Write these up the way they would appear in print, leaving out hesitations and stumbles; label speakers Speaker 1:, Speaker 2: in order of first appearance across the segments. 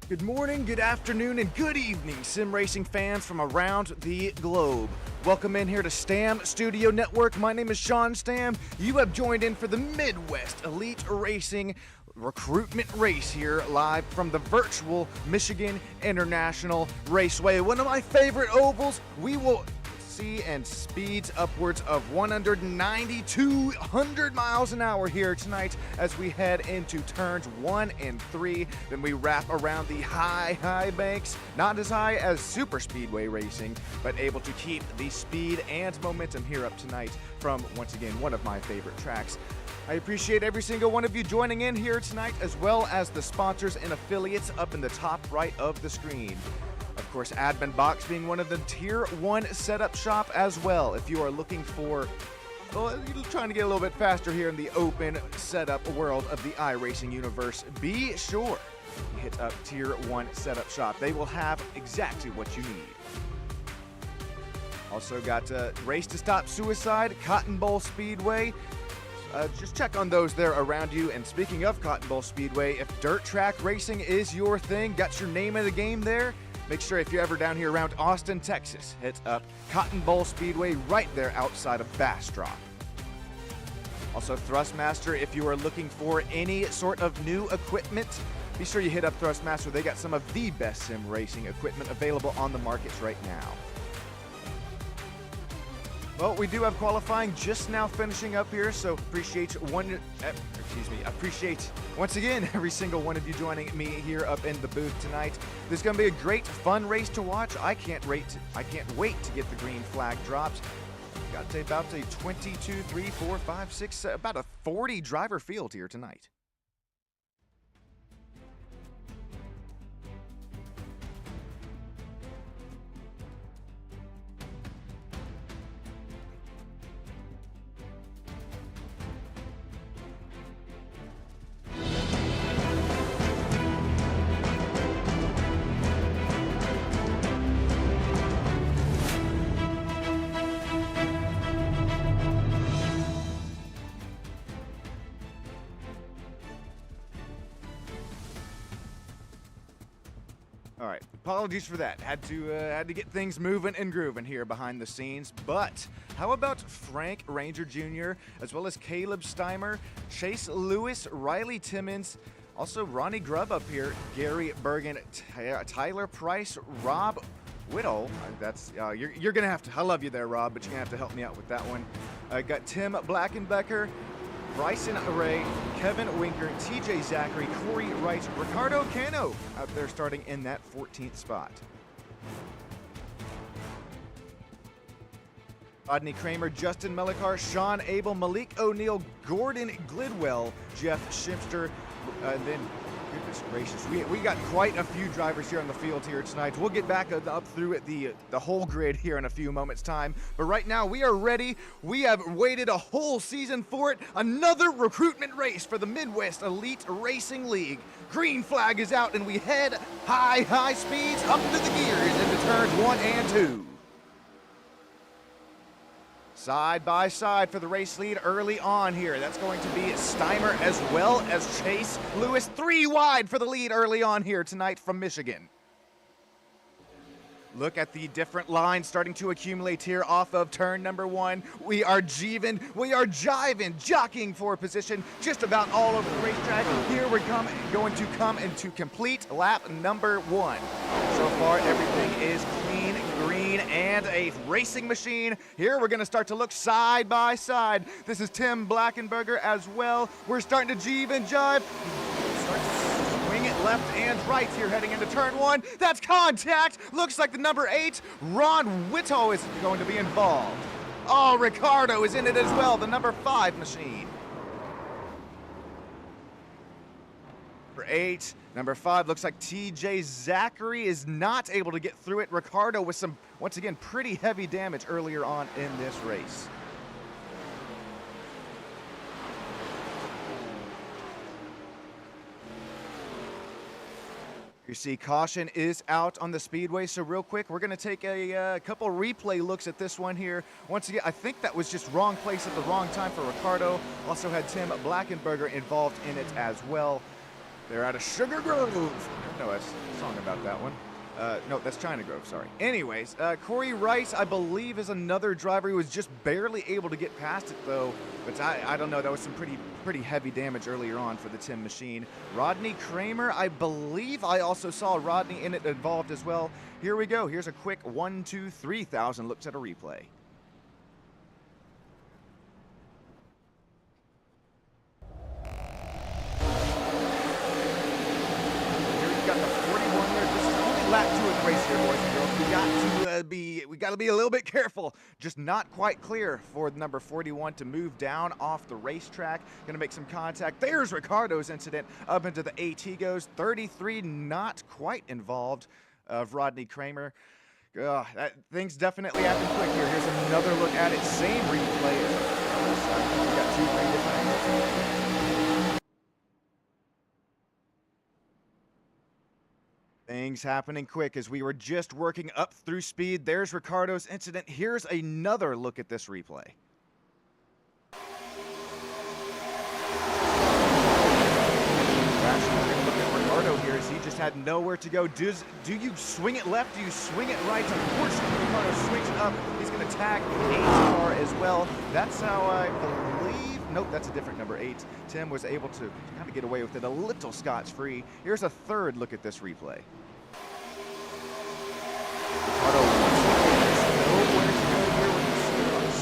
Speaker 1: Good morning, good afternoon, and good evening, sim racing fans from around the globe. Welcome in here to Stam Studio Network. My name is Sean Stam. You have joined in for the Midwest Elite Racing recruitment race here live from the virtual Michigan International Raceway. One of my favorite ovals. We will see and speeds upwards of 190 to 200 miles an hour here tonight as we head into turns 1 and 3. Then we wrap around the high banks, not as high as super speedway racing, but able to keep the speed and momentum here up tonight from, once again, one of my favorite tracks. I appreciate every single one of you joining in here tonight, as well as the sponsors and affiliates up in the top right of the screen. Of course, Admin Box being one of the Tier 1 setup shop as well. If you are looking for, well, you're trying to get a little bit faster here in the open setup world of the iRacing universe, be sure you hit up Tier 1 setup shop. They will have exactly what you need. Also got Race to Stop Suicide, Cotton Bowl Speedway. Just check on those there around you. And speaking of Cotton Bowl Speedway, if dirt track racing is your thing, got your name in the game there, make sure if you're ever down here around Austin, Texas, hit up Cotton Bowl Speedway right there outside of Bastrop. Also Thrustmaster, if you are looking for any sort of new equipment, be sure you hit up Thrustmaster. They got some of the best sim racing equipment available on the markets right now. Well, we do have qualifying just now finishing up here, so appreciate once again every single one of you joining me here up in the booth tonight. This is going to be a great, fun race to watch. I can't wait to get the green flag drops. Got to about a 22, 3, 4, 5, 6, about a 40 driver field here tonight. All right, apologies for that. Had to get things moving and grooving here behind the scenes. But how about Frank Ranger Jr., as well as Caleb Steimer, Chase Lewis, Riley Timmons, also Ronnie Grubb up here, Gary Bergen, Tyler Price, Rob Whittle. That's you're gonna have to. I love you there, Rob, but you're gonna have to help me out with that one. Got Tim Blackenbecker, Bryson Array, Kevin Winker, TJ Zachary, Corey Wright, Ricardo Cano out there starting in that 14th spot. Rodney Kramer, Justin Melikar, Sean Abel, Malik O'Neill, Gordon Glidwell, Jeff Shimster, and then, goodness gracious, we got quite a few drivers here on the field here tonight. We'll get back up through the whole grid here in a few moments' time. But right now, we are ready. We have waited a whole season for it. Another recruitment race for the Midwest Elite Racing League. Green flag is out, and we head high speeds up to the gears into turns 1 and 2. Side by side for the race lead early on here. That's going to be Steimer as well as Chase Lewis. 3 wide for the lead early on here tonight from Michigan. Look at the different lines starting to accumulate here off of turn number 1. We are jiving, jockeying for position just about all over the racetrack. Here we're going to come into complete lap number 1. So far, everything is clean, green, and a racing machine. Here we're going to start to look side by side. This is Tim Blackenberger as well. We're starting to jive and jive. Swing it left and right here heading into turn 1. That's contact. Looks like the number 8, Ron Whittle, is going to be involved. Oh, Ricardo is in it as well, the number 5 machine. For 8, number 5, looks like TJ Zachary is not able to get through it. Ricardo with some, once again, pretty heavy damage earlier on in this race. You see caution is out on the speedway, so real quick, we're going to take a couple replay looks at this one here. Once again, I think that was just wrong place at the wrong time for Ricardo. Also had Tim Blackenberger involved in it as well. They're out of Sugar Grove. No, that's a song about that one. No, that's China Grove, sorry. Anyways, Corey Rice, I believe, is another driver who was just barely able to get past it, though. But I don't know, that was some pretty heavy damage earlier on for the Tim machine. Rodney Kramer, I believe I also saw Rodney in it involved as well. Here we go. Here's a quick 1, 2, 3,000 looks at a replay. Lap 2 of the race here, boys and girls. We got to be a little bit careful. Just not quite clear for number 41 to move down off the racetrack. Going to make some contact. There's Ricardo's incident. Up into the 8 he goes. 33 not quite involved of Rodney Kramer. Things definitely happen quick here. Here's another look at it. Same replay. We got 2, 3 different angles. Things happening quick as we were just working up through speed. There's Ricardo's incident. Here's another look at this replay. Actually, we're going to look at Ricardo here as he just had nowhere to go. Do you swing it left? Do you swing it right? Unfortunately, Ricardo swings it up. He's going to tag 8's car as well. That's how I believe. Nope, that's a different number 8. Tim was able to kind of get away with it a little scotch-free. Here's a third look at this replay.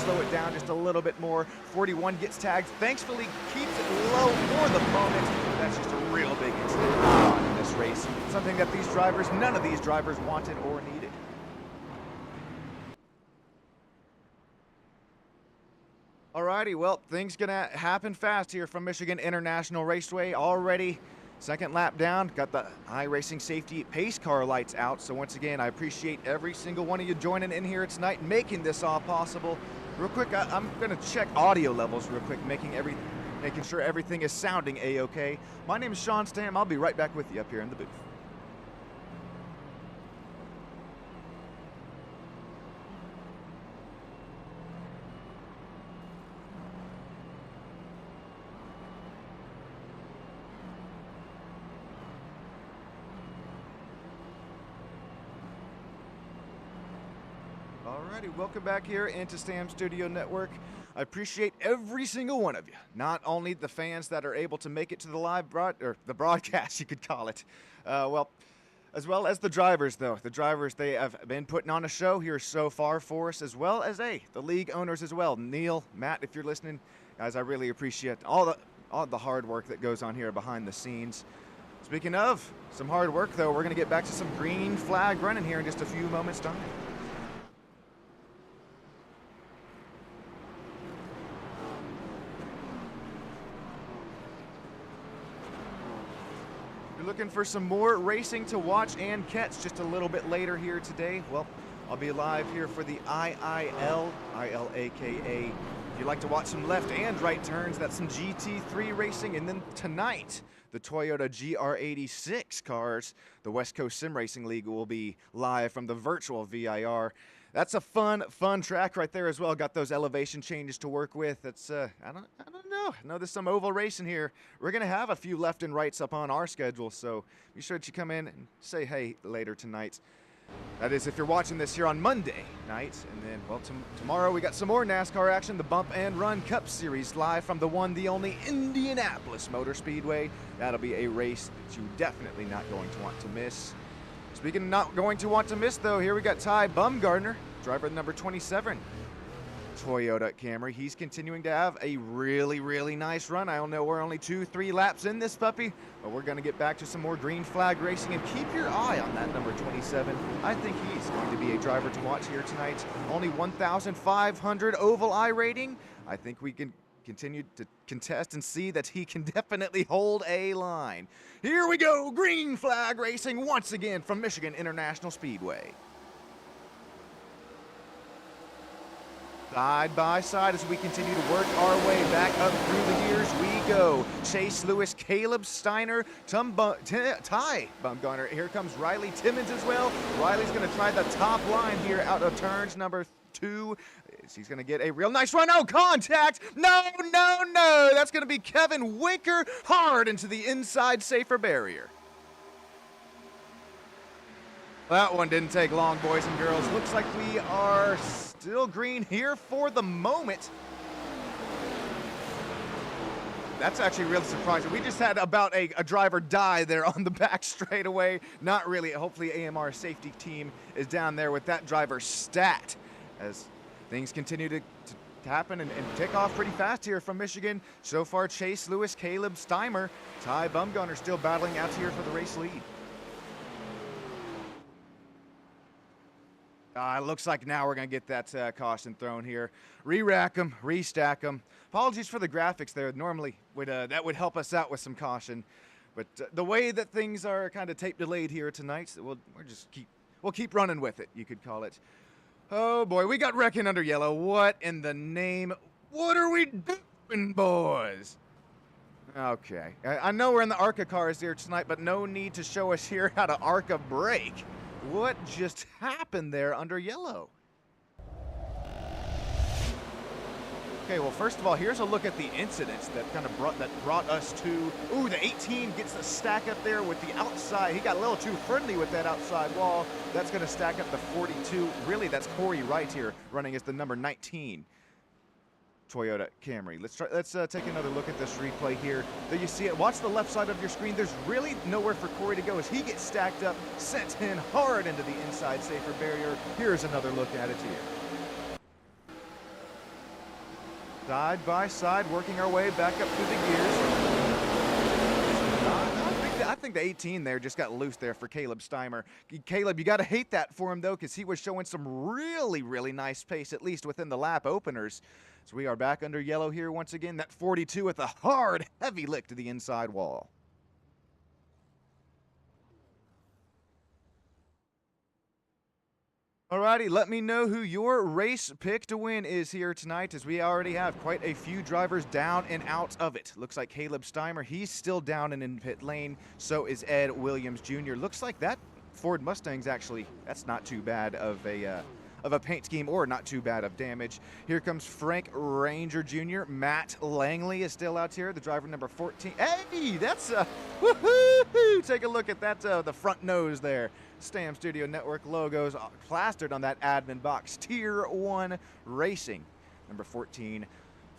Speaker 1: Slow it down just a little bit more. 41 gets tagged. Thankfully, keeps it low for the moment. That's just a real big incident in this race. Something that none of these drivers wanted or needed. Alrighty, well, things gonna happen fast here from Michigan International Raceway. Already second lap down, got the iRacing safety pace car lights out. So once again, I appreciate every single one of you joining in here tonight, making this all possible. Real quick, I'm gonna check audio levels real quick, making sure everything is sounding A-okay. My name is Sean Stam. I'll be right back with you up here in the booth. Alrighty, welcome back here into Stam Studio Network. I appreciate every single one of you. Not only the fans that are able to make it to the live the broadcast, you could call it. As well as the drivers, though. The drivers, they have been putting on a show here so far for us, as well as the league owners as well. Neil, Matt, if you're listening, guys, I really appreciate all the hard work that goes on here behind the scenes. Speaking of some hard work, though, we're going to get back to some green flag running here in just a few moments' time. You're looking for some more racing to watch and catch just a little bit later here today? Well, I'll be live here for the IIL, ILAKA. If you'd like to watch some left and right turns, that's some GT3 racing. And then tonight, the Toyota GR86 cars, the West Coast Sim Racing League will be live from the virtual VIR. That's a fun track right there as well. Got those elevation changes to work with. It's I don't know. I know there's some oval racing here. We're gonna have a few left and rights up on our schedule, so be sure that you come in and say hey later tonight. That is if you're watching this here on Monday night. And then, well, tomorrow we got some more NASCAR action. The Bump and Run Cup Series live from the one, the only Indianapolis Motor Speedway. That'll be a race that you're definitely not going to want to miss. Speaking of not going to want to miss, though, here we got Ty Bumgardner, driver number 27, Toyota Camry. He's continuing to have a really nice run. I don't know, we're only 2-3 laps in this puppy, but we're going to get back to some more green flag racing. And keep your eye on that number 27. I think he's going to be a driver to watch here tonight. Only 1,500 oval I rating. I think we can continue to contest and see that he can definitely hold a line. Here we go, green flag racing once again from Michigan International Speedway. Side by side as we continue to work our way back up through the gears we go. Chase Lewis, Caleb Steiner, Ty Bumgarner. Here comes Riley Timmons as well. Riley's going to try the top line here out of turns number 2. He's going to get a real nice run. Oh, contact! No, no, no! That's going to be Kevin Winker hard into the inside safer barrier. That one didn't take long, boys and girls. Looks like we are still green here for the moment. That's actually really surprising. We just had about a driver die there on the back straightaway. Not really. Hopefully AMR safety team is down there with that driver stat as things continue to happen and take off pretty fast here from Michigan. So far, Chase Lewis, Caleb Steiner, Ty Bumgarner still battling out here for the race lead. Looks like now we're going to get that caution thrown here. Re-rack them, restack them. Apologies for the graphics there. Normally, that would help us out with some caution. But the way that things are kind of tape delayed here tonight, we'll keep running with it, you could call it. Oh, boy, we got wrecking under yellow. What in the name? What are we doing, boys? Okay. I know we're in the ARCA cars here tonight, but no need to show us here how to ARCA brake. What just happened there under yellow? Okay, well, first of all, here's a look at the incidents that brought us to. Ooh, the 18 gets the stack up there with the outside. He got a little too friendly with that outside wall. That's going to stack up the 42. Really, that's Corey Wright here running as the number 19 Toyota Camry. Let's take another look at this replay here. There you see it. Watch the left side of your screen. There's really nowhere for Corey to go as he gets stacked up, sent in hard into the inside safer barrier. Here's another look at it here. Side by side, working our way back up through the gears. I think the 18 there just got loose there for Caleb Steiner. Caleb, you got to hate that for him, though, because he was showing some really, really nice pace, at least within the lap openers. So we are back under yellow here once again. That 42 with a hard, heavy lick to the inside wall. Alrighty, let me know who your race pick to win is here tonight, as we already have quite a few drivers down and out of it. Looks like Caleb Steiner, he's still down and in pit lane. So is Ed Williams Jr. Looks like that Ford Mustang's actually, that's not too bad of a paint scheme, or not too bad of damage. Here comes Frank Ranger Jr. Matt Langley is still out here, the driver number 14. Hey, that's woohoo! Take a look at that, the front nose there. Stam Studio Network logos plastered on that admin box. Tier 1 Racing, number 14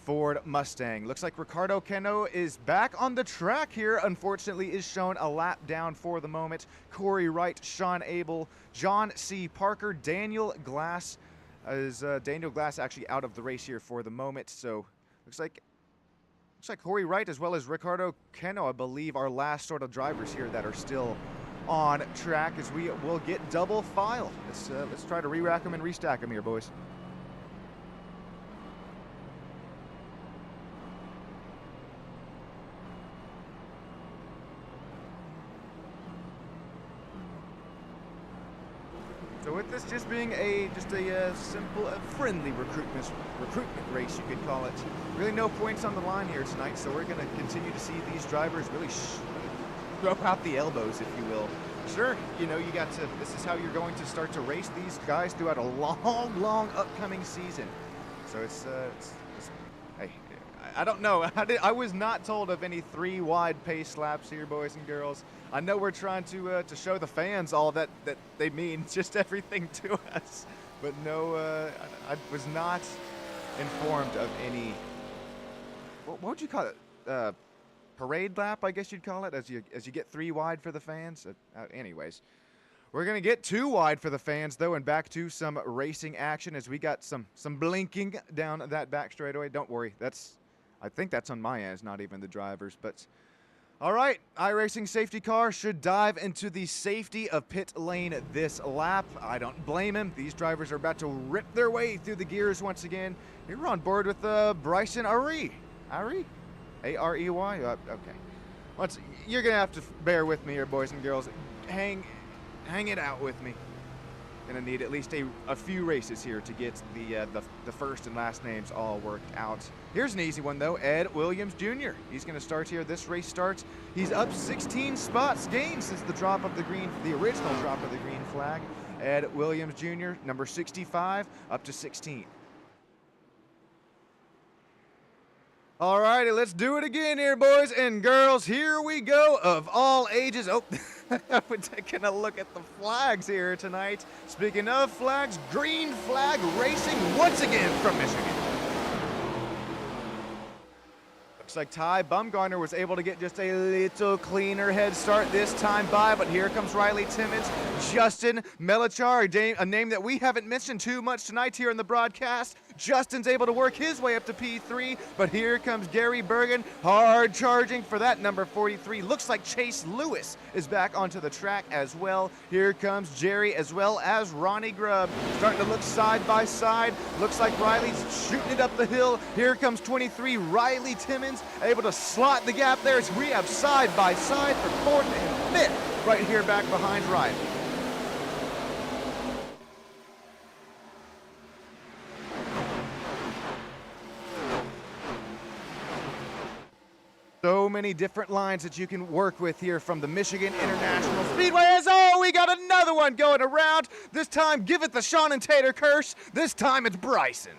Speaker 1: Ford Mustang. Looks like Ricardo Cano is back on the track here. Unfortunately, is shown a lap down for the moment. Corey Wright, Sean Abel, John C. Parker, Daniel Glass. Daniel Glass actually out of the race here for the moment. So looks like Corey Wright as well as Ricardo Cano, I believe, are last sort of drivers here that are still on track, as we will get double file. Let's try to re-rack them and restack them here, boys. So with this just being a simple, friendly recruitment race, you could call it. Really no points on the line here tonight, so we're going to continue to see these drivers really throw out the elbows, if you will. Sure, you know, this is how you're going to start to race these guys throughout a long upcoming season. So hey, I don't know. I was not told of any 3 wide pace laps here, boys and girls. I know we're trying to show the fans all that they mean just everything to us, but no, I was not informed of any. What would you call it? Parade lap, I guess you'd call it, as you get 3 wide for the fans. Anyways, we're gonna get 2 wide for the fans though, and back to some racing action as we got some blinking down that back straightaway. Don't worry, I think that's on my end, not even the drivers. But all right, iRacing safety car should dive into the safety of pit lane this lap. I don't blame him. These drivers are about to rip their way through the gears once again. Here we're on board with Bryson Arey. A-R-E-Y? Okay. You're going to have to bear with me here, boys and girls. Hang it out with me. Gonna need at least a few races here to get the first and last names all worked out. Here's an easy one though, Ed Williams Jr. He's gonna start here. This race starts. He's up 16 spots gained since the original drop of the green flag. Ed Williams Jr., number 65, up to 16. All righty, let's do it again here, boys and girls. Here we go, of all ages. Oh, we're taking a look at the flags here tonight. Speaking of flags, green flag racing once again from Michigan. Looks like Ty Bumgarner was able to get just a little cleaner head start this time by, but here comes Riley Timmons, Justin Melachar, a name that we haven't mentioned too much tonight here in the broadcast. Justin's able to work his way up to P3, but here comes Gary Bergen, hard charging for that number 43. Looks like Chase Lewis is back onto the track as well. Here comes Jerry as well as Ronnie Grubb. Starting to look side by side. Looks like Riley's shooting it up the hill. Here comes 23, Riley Timmons, able to slot the gap there as we have side by side for fourth and fifth right here back behind Riley. So many different lines that you can work with here from the Michigan International Speedway. Oh, we got another one going around. This time, give it the Sean and Tater curse. This time it's Bryson.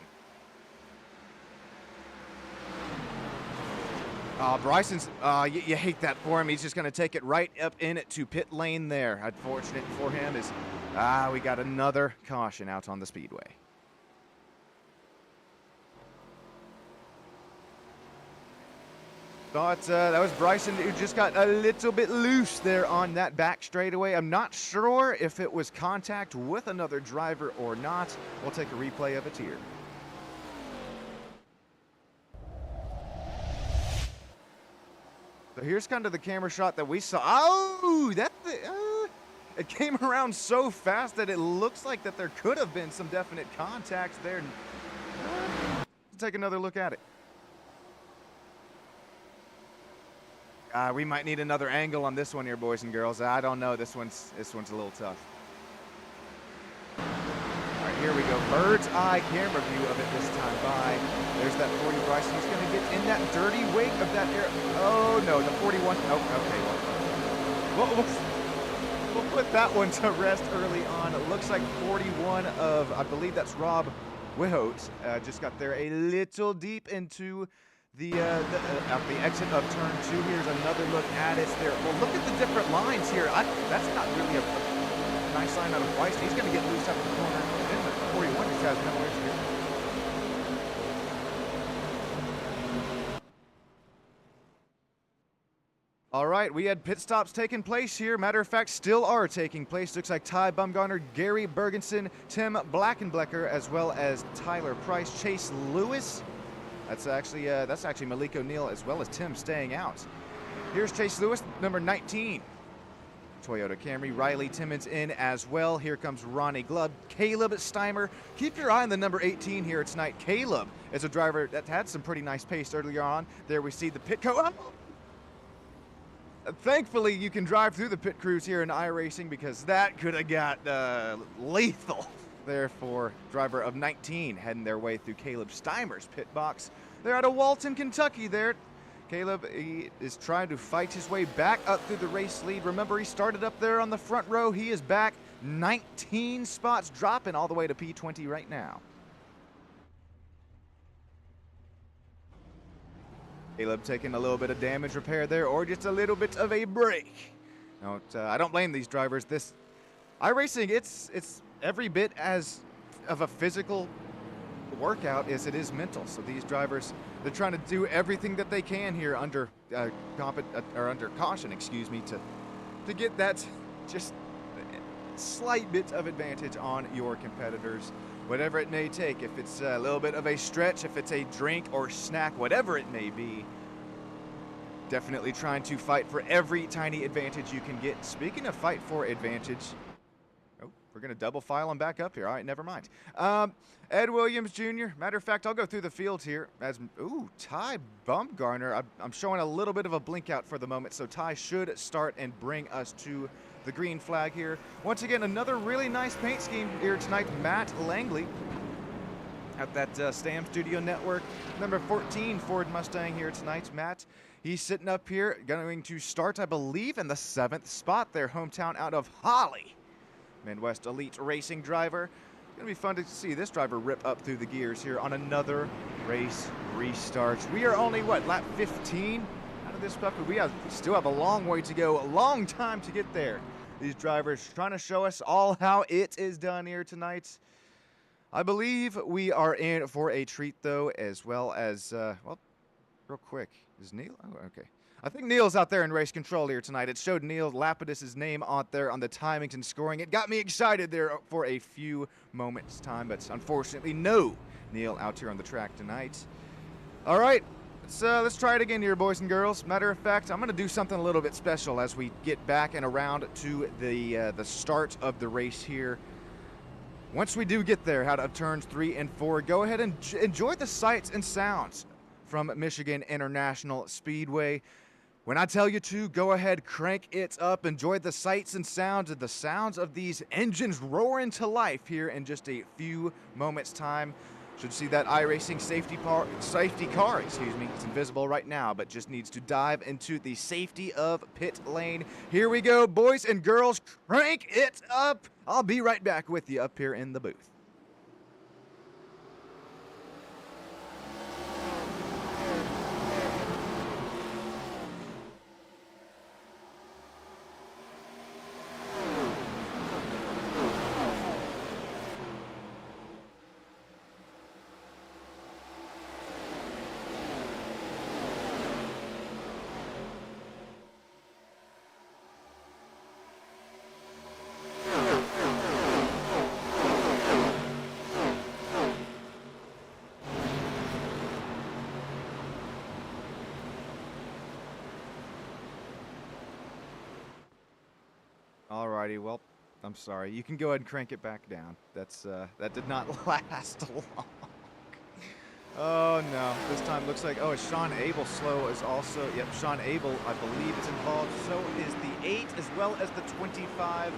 Speaker 1: Bryson's, you hate that for him. He's just going to take it right up in it to pit lane there. Unfortunate for him is, we got another caution out on the speedway. Thought that was Bryson who just got a little bit loose there on that back straightaway. I'm not sure if it was contact with another driver or not. We'll take a replay of it here. So here's kind of the camera shot that we saw. Oh, it came around so fast that it looks like that there could have been some definite contact there. Let's take another look at it. We might need another angle on this one here, boys and girls. I don't know. This one's a little tough. All right, here we go. Bird's eye camera view of it this time by. There's that 40 Bryson. He's going to get in that dirty wake of that air. Oh, no, the 41. Oh, okay. We'll put that one to rest early on. It looks like 41 of, I believe that's Rob Wihote, just got there a little deep into the exit of turn 2. Here's another look at it there. Well, look at the different lines here. That's not really a nice line out of Weiss. He's going to get loose up in the corner. Then the 41 just has nowhere to go. All right, we had pit stops taking place here. Matter of fact, still are taking place. Looks like Ty Bumgarner, Gary Bergenson, Tim Blackenblecker, as well as Tyler Price, Chase Lewis. That's actually Malik O'Neill as well as Tim staying out. Here's Chase Lewis, number 19. Toyota Camry, Riley Timmons in as well. Here comes Ronnie Grubb, Caleb Steimer. Keep your eye on the number 18 here tonight. Caleb is a driver that had some pretty nice pace earlier on. There we see the pit code. Thankfully, you can drive through the pit crews here in iRacing because that could have got lethal. Therefore, driver of 19 heading their way through Caleb Steimer's pit box. They're out of Walton, Kentucky there. Caleb, he is trying to fight his way back up through the race lead. Remember, he started up there on the front row. He is back 19 spots, dropping all the way to P20 right now. Caleb taking a little bit of damage repair there, or just a little bit of a break. I don't blame these drivers. This iRacing, it's every bit as of a physical workout as it is mental. So these drivers, they're trying to do everything that they can here under under caution, excuse me, to get that just slight bit of advantage on your competitors, whatever it may take. If it's a little bit of a stretch, if it's a drink or snack, whatever it may be, definitely trying to fight for every tiny advantage you can get. Speaking of fight for advantage, we're going to double file them back up here. All right, never mind. Ed Williams Jr. Matter of fact, I'll go through the field here. Ty Bumgarner. I'm showing a little bit of a blink out for the moment, so Ty should start and bring us to the green flag here. Once again, another really nice paint scheme here tonight. Matt Langley at that Stam Studio Network. Number 14 Ford Mustang here tonight. Matt, he's sitting up here, going to start, I believe, in the 7th spot. Their hometown out of Holly. Midwest Elite Racing driver. It's going to be fun to see this driver rip up through the gears here on another race restart. We are only, what, lap 15 out of this puppy? We still have a long way to go, a long time to get there. These drivers trying to show us all how it is done here tonight. I believe we are in for a treat, though, as well as, well, real quick. Is Neil? Oh, okay. I think Neil's out there in race control here tonight. It showed Neil Lapidus' name out there on the timings and scoring. It got me excited there for a few moments' time, but unfortunately, no Neil out here on the track tonight. All right, let's try it again here, boys and girls. Matter of fact, I'm going to do something a little bit special as we get back and around to the start of the race here. Once we do get there, out of turns 3 and 4, go ahead and enjoy the sights and sounds from Michigan International Speedway. When I tell you to, go ahead, crank it up, enjoy the sights and sounds of these engines roaring to life here in just a few moments' time. Should see that iRacing safety car, excuse me. It's invisible right now, but just needs to dive into the safety of pit lane. Here we go, boys and girls, crank it up. I'll be right back with you up here in the booth. Alrighty, well, I'm sorry. You can go ahead and crank it back down. That did not last long. Oh no, this time looks like, oh, Sean Abel slow is also, yep, Sean Abel, I believe, is involved. So is the 8 as well as the 25.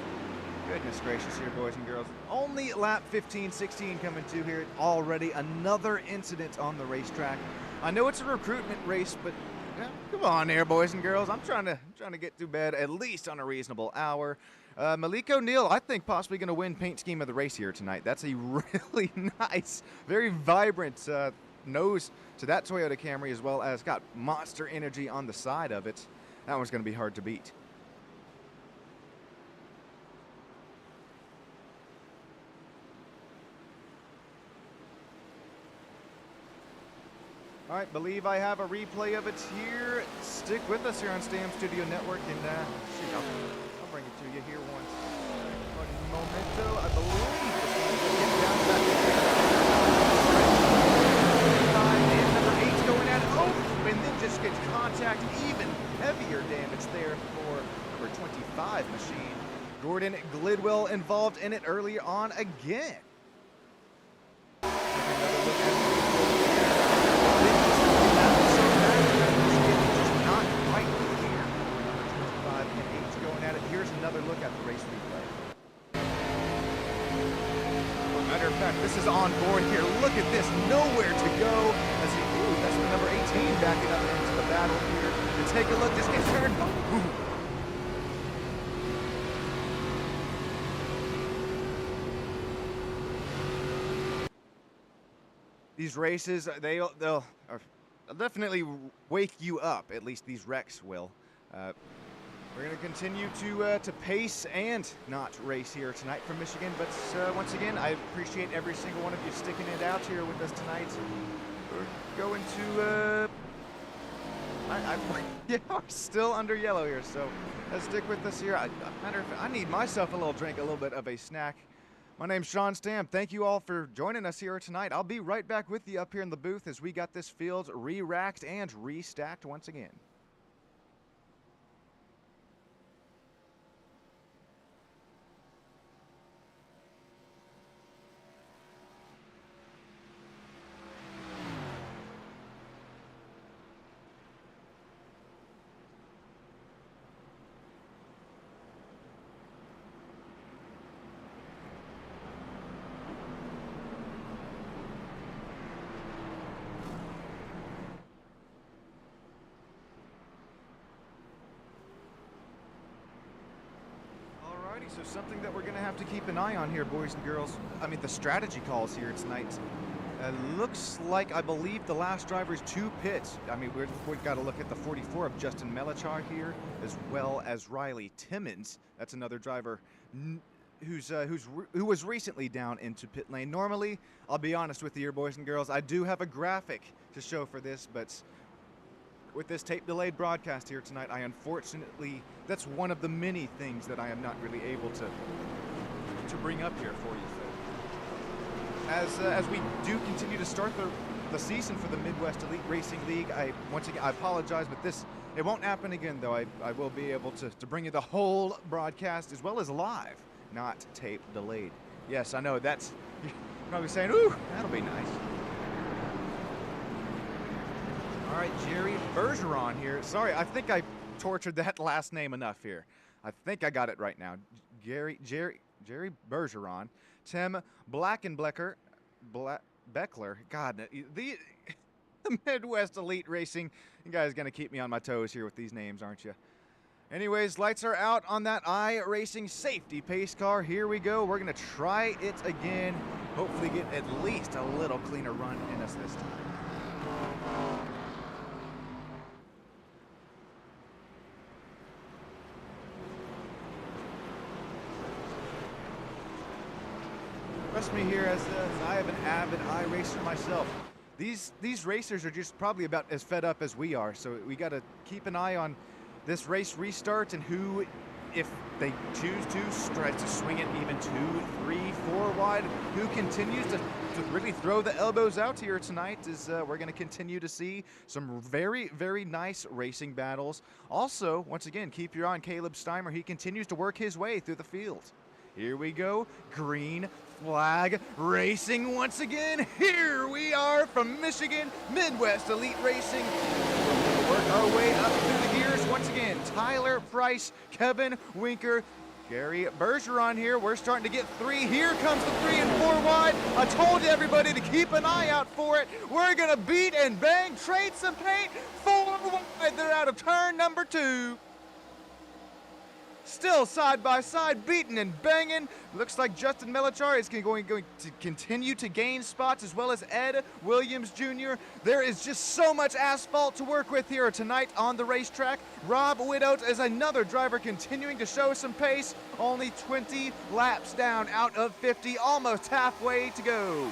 Speaker 1: Goodness gracious here, boys and girls. Only lap 15, 16 coming to here. Already another incident on the racetrack. I know it's a recruitment race, but yeah, come on here, boys and girls. I'm trying to get to bed at least on a reasonable hour. Malik O'Neill, I think, possibly going to win paint scheme of the race here tonight. That's a really nice, very vibrant nose to that Toyota Camry, as well as got monster energy on the side of it. That one's going to be hard to beat. All right, believe I have a replay of it here. Stick with us here on Stam Studio Network, and shoot, I'll bring it to you here one momento. I believe this one's getting down to that. And number 8's going at it. Oh, and then just gets contact. Even heavier damage there for number 25 machine. Gordon Glidwell involved in it earlier on again. Here's another look at the race replay. Matter of fact, this is on board here. Look at this, nowhere to go. As he, ooh, that's the number 18 backing up into the battle here. And take a look, just gets turned. Ooh. These races, they'll definitely wake you up. At least these wrecks will. We're going to continue to pace and not race here tonight from Michigan. But once again, I appreciate every single one of you sticking it out here with us tonight. We're going to... yeah, we're still under yellow here, so stick with us here. Matter of fact, I need myself a little drink, a little bit of a snack. My name's Sean Stam. Thank you all for joining us here tonight. I'll be right back with you up here in the booth as we got this field re-racked and restacked once again. something that we're going to have to keep an eye on here, boys and girls. I mean, the strategy calls here tonight. Looks like, I believe, the last driver's 2 pits. I mean, we've got to look at the 44 of Justin Melachar here, as well as Riley Timmons. That's another driver who was recently down into pit lane. Normally, I'll be honest with you here, boys and girls, I do have a graphic to show for this, but with this tape-delayed broadcast here tonight, I unfortunately, that's one of the many things that I am not really able to bring up here for you. So, as we do continue to start the season for the Midwest Elite Racing League, once again, I apologize, but it won't happen again, though. I will be able to bring you the whole broadcast as well as live, not tape-delayed. Yes, I know, that's, you're probably saying, ooh, that'll be nice. All right, Jerry Bergeron here. Sorry, I think I tortured that last name enough here. I think I got it right now. Jerry Bergeron. Tim Beckler. God, the Midwest Elite Racing. You guys are going to keep me on my toes here with these names, aren't you? Anyways, lights are out on that iRacing safety pace car. Here we go. We're going to try it again. Hopefully get at least a little cleaner run in us this time. Trust me here, as I am an avid iRacer myself. These racers are just probably about as fed up as we are, so we got to keep an eye on this race restart and who, if they choose to try to swing it even 2, 3, 4 wide, who continues to really throw the elbows out here tonight is we're going to continue to see some very, very nice racing battles. Also, once again, keep your eye on Caleb Steimer. He continues to work his way through the field. Here we go, green flag racing once again. Here we are from Michigan, Midwest Elite Racing. We'll work our way up through the gears once again. Tyler Price, Kevin Winker, Gary Bergeron here. We're starting to get 3. Here comes the 3 and 4 wide. I told you, everybody, to keep an eye out for it. We're going to beat and bang, trade some paint. 4 wide. They're out of turn number 2. Still side by side, beating and banging. Looks like Justin Melachar is going to continue to gain spots, as well as Ed Williams Jr. There is just so much asphalt to work with here tonight on the racetrack. Rob Widows is another driver continuing to show some pace. Only 20 laps down out of 50, almost halfway to go.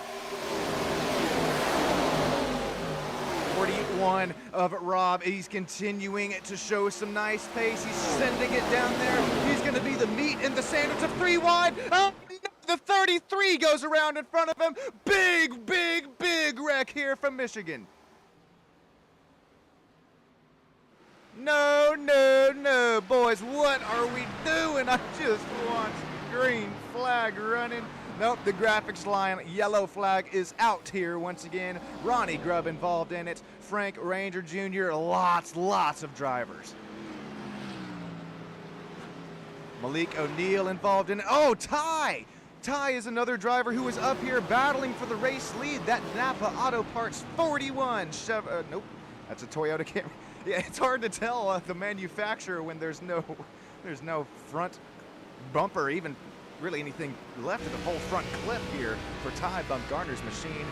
Speaker 1: 41 of Rob. He's continuing to show some nice pace. He's sending it down there. He's going to be the meat in the sandwich of 3 wide. Oh, no, the 33 goes around in front of him. Big, big, big wreck here from Michigan. No, no, no, boys, what are we doing? I just want green flag running. Nope, the graphics line, yellow flag is out here once again. Ronnie Grubb involved in it. Frank Ranger Jr., lots of drivers. Malik O'Neill involved in it. Oh, Ty! Ty is another driver who is up here battling for the race lead. That Napa Auto Parts 41. Nope, that's a Toyota Camry. Yeah, it's hard to tell the manufacturer when there's no front bumper, even really anything left of the whole front clip here for Ty Bumgarner's machine.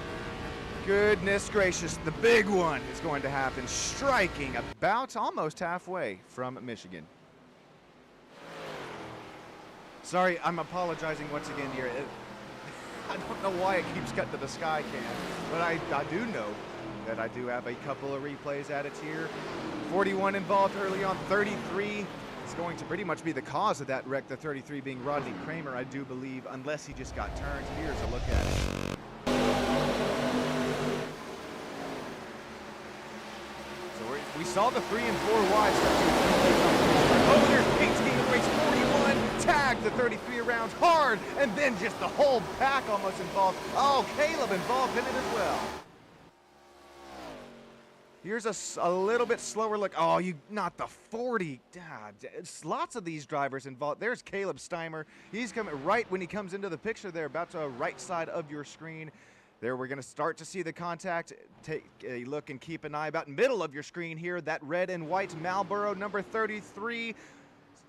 Speaker 1: Goodness gracious, the big one is going to happen, striking about almost halfway from Michigan. Sorry, I'm apologizing once again here. I don't know why it keeps cutting to the sky cam, but I do know that I do have a couple of replays added here. 41 involved early on, 33 is going to pretty much be the cause of that wreck, the 33 being Rodney Kramer, I do believe, unless he just got turned. Here's a look at it. So we saw the 3 and 4 wide. Oh, there's Kate's King of Race 41, tagged the 33 around hard, and then just the whole pack almost involved. Oh, Caleb involved in it as well. Here's a little bit slower look. Oh, not the 40. It's lots of these drivers involved. There's Caleb Steimer. He's coming right when he comes into the picture there, about to right side of your screen. There, we're going to start to see the contact. Take a look and keep an eye about middle of your screen here. That red and white Marlboro number 33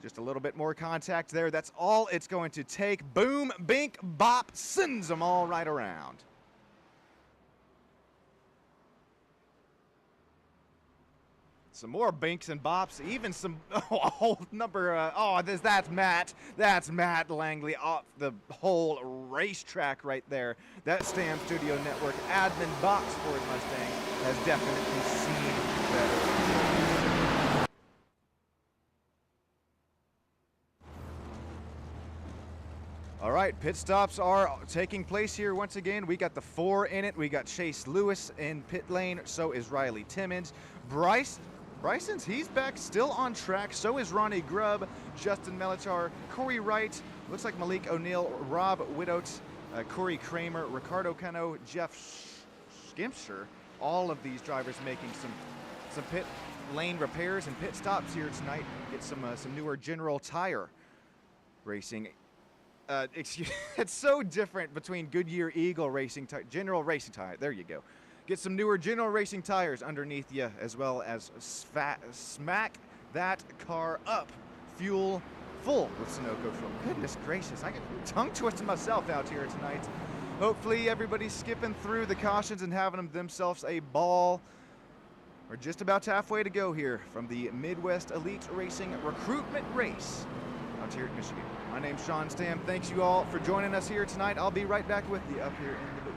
Speaker 1: Just a little bit more contact there. That's all it's going to take. Boom, bink, bop, sends them all right around. Some more binks and bops, even some a whole number. That's Matt. That's Matt Langley off the whole racetrack right there. That Stam Studio Network admin box Ford Mustang has definitely seen better. All right, pit stops are taking place here once again. We got the 4 in it. We got Chase Lewis in pit lane. So is Riley Timmons. Bryson's, he's back, still on track. So is Ronnie Grubb, Justin Melichar, Corey Wright. Looks like Malik O'Neill, Rob Widote, Corey Kramer, Ricardo Cano, Jeff Skimpster. All of these drivers making some pit lane repairs and pit stops here tonight. Get some newer General Tire racing. It's so different between Goodyear Eagle Racing Tire, General Racing Tire. There you go. Get some newer General Racing tires underneath you, as well as smack that car up. Fuel full with Sunoco fuel. Goodness gracious, I get tongue twisting myself out here tonight. Hopefully everybody's skipping through the cautions and having themselves a ball. We're just about halfway to go here from the Midwest Elite Racing Recruitment Race out here at Michigan. My name's Sean Stam. Thanks you all for joining us here tonight. I'll be right back with you up here in the booth.